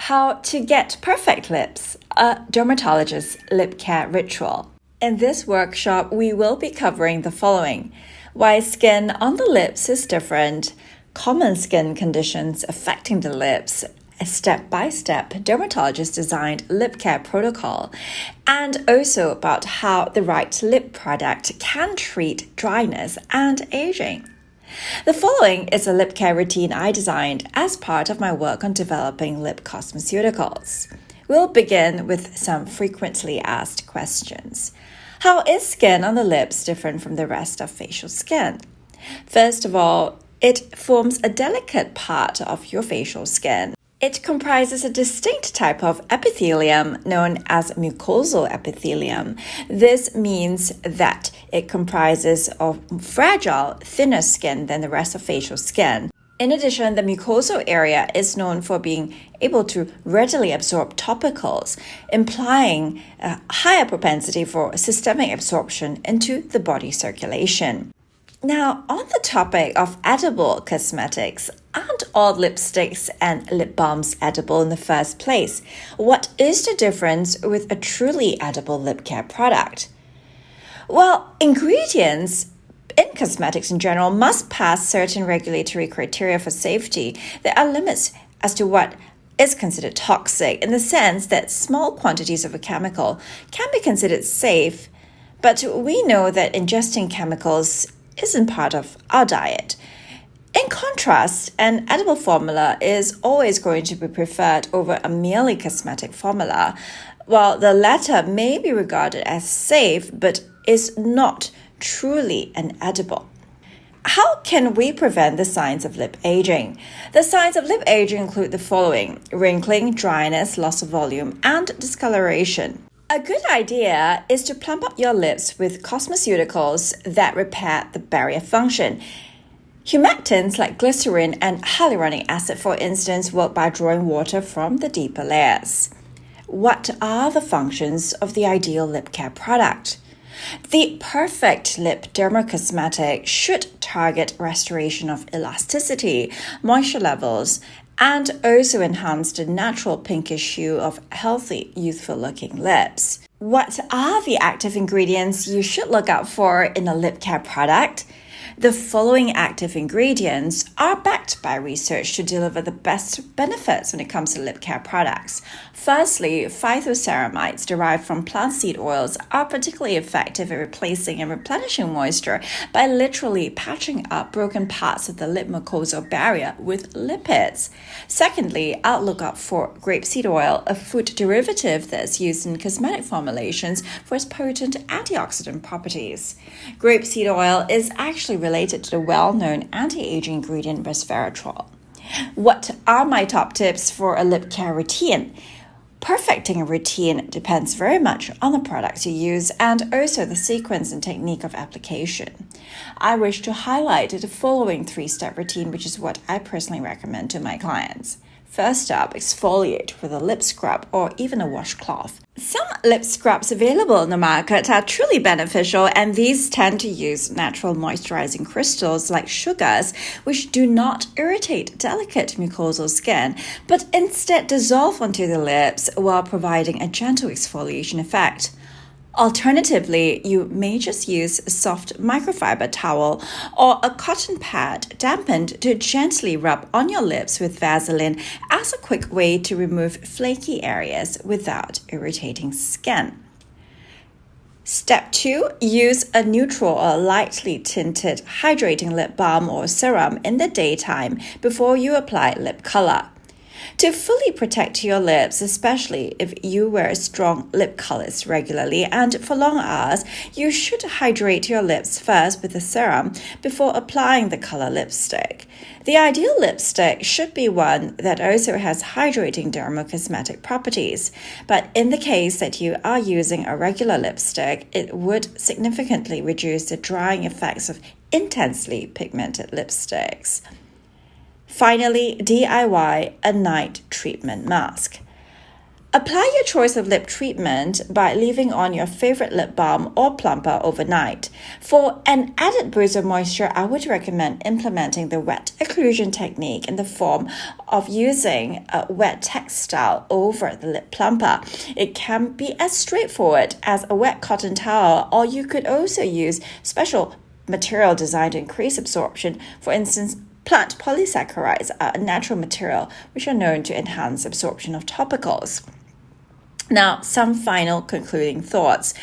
How to get perfect lips, a dermatologist's lip care ritual. In this workshop, we will be covering the following: why skin on the lips is different, common skin conditions affecting the lips, a step-by-step dermatologist-designed lip care protocol, and also about how the right lip product can treat dryness and aging. The following is a lip care routine I designed as part of my work on developing lip cosmeceuticals. We'll begin with some frequently asked questions. How is skin on the lips different from the rest of facial skin? First of all, it forms a delicate part of your facial skin. It comprises a distinct type of epithelium known as mucosal epithelium. This means that it comprises of fragile, thinner skin than the rest of facial skin. In addition, the mucosal area is known for being able to readily absorb topicals, implying a higher propensity for systemic absorption into the body circulation. Now, on the topic of edible cosmetics, aren't all lipsticks and lip balms edible in the first place? What is the difference with a truly edible lip care product? Well, ingredients in cosmetics in general must pass certain regulatory criteria for safety. There are limits as to what is considered toxic, in the sense that small quantities of a chemical can be considered safe, but we know that ingesting chemicals isn't part of our diet. In contrast, an edible formula is always going to be preferred over a merely cosmetic formula, while the latter may be regarded as safe but is not truly an edible. How can we prevent the signs of lip aging? The signs of lip aging include the following: wrinkling, dryness, loss of volume, and discoloration. A good idea is to plump up your lips with cosmeceuticals that repair the barrier function. Humectants like glycerin and hyaluronic acid, for instance, work by drawing water from the deeper layers. What are the functions of the ideal lip care product? The perfect lip dermocosmetic should target restoration of elasticity, moisture levels, and also enhance the natural pinkish hue of healthy, youthful-looking lips. What are the active ingredients you should look out for in a lip care product? The following active ingredients are backed by research to deliver the best benefits when it comes to lip care products. Firstly, phytoceramides derived from plant seed oils are particularly effective at replacing and replenishing moisture by literally patching up broken parts of the lip mucosal barrier with lipids. Secondly, I'll look out for grapeseed oil, a food derivative that's used in cosmetic formulations for its potent antioxidant properties. Grapeseed oil is actually related to the well-known anti-aging ingredient resveratrol. What are my top tips for a lip care routine? Perfecting a routine depends very much on the products you use and also the sequence and technique of application. I wish to highlight the following 3-step routine, which is what I personally recommend to my clients. First up, exfoliate with a lip scrub or even a washcloth. Some lip scrubs available in the market are truly beneficial, and these tend to use natural moisturizing crystals like sugars, which do not irritate delicate mucosal skin, but instead dissolve onto the lips while providing a gentle exfoliation effect. Alternatively, you may just use a soft microfiber towel or a cotton pad dampened to gently rub on your lips with Vaseline as a quick way to remove flaky areas without irritating skin. Step 2. Use a neutral or lightly tinted hydrating lip balm or serum in the daytime before you apply lip color. To fully protect your lips, especially if you wear strong lip colors regularly and for long hours, you should hydrate your lips first with a serum before applying the color lipstick. The ideal lipstick should be one that also has hydrating dermocosmetic properties, but in the case that you are using a regular lipstick, it would significantly reduce the drying effects of intensely pigmented lipsticks. Finally, DIY a night treatment mask. Apply your choice of lip treatment by leaving on your favorite lip balm or plumper overnight. For an added boost of moisture, I would recommend implementing the wet occlusion technique in the form of using a wet textile over the lip plumper. It can be as straightforward as a wet cotton towel, or you could also use special material designed to increase absorption. For instance, plant polysaccharides are a natural material which are known to enhance absorption of topicals. Now, some final concluding thoughts.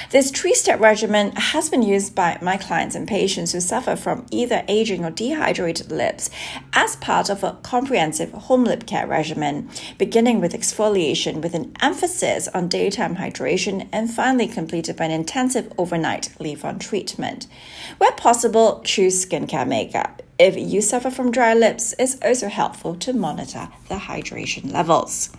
This 3-step regimen has been used by my clients and patients who suffer from either aging or dehydrated lips as part of a comprehensive home lip care regimen, beginning with exfoliation with an emphasis on daytime hydration and finally completed by an intensive overnight leave-on treatment. Where possible, choose skincare makeup. If you suffer from dry lips, it's also helpful to monitor the hydration levels.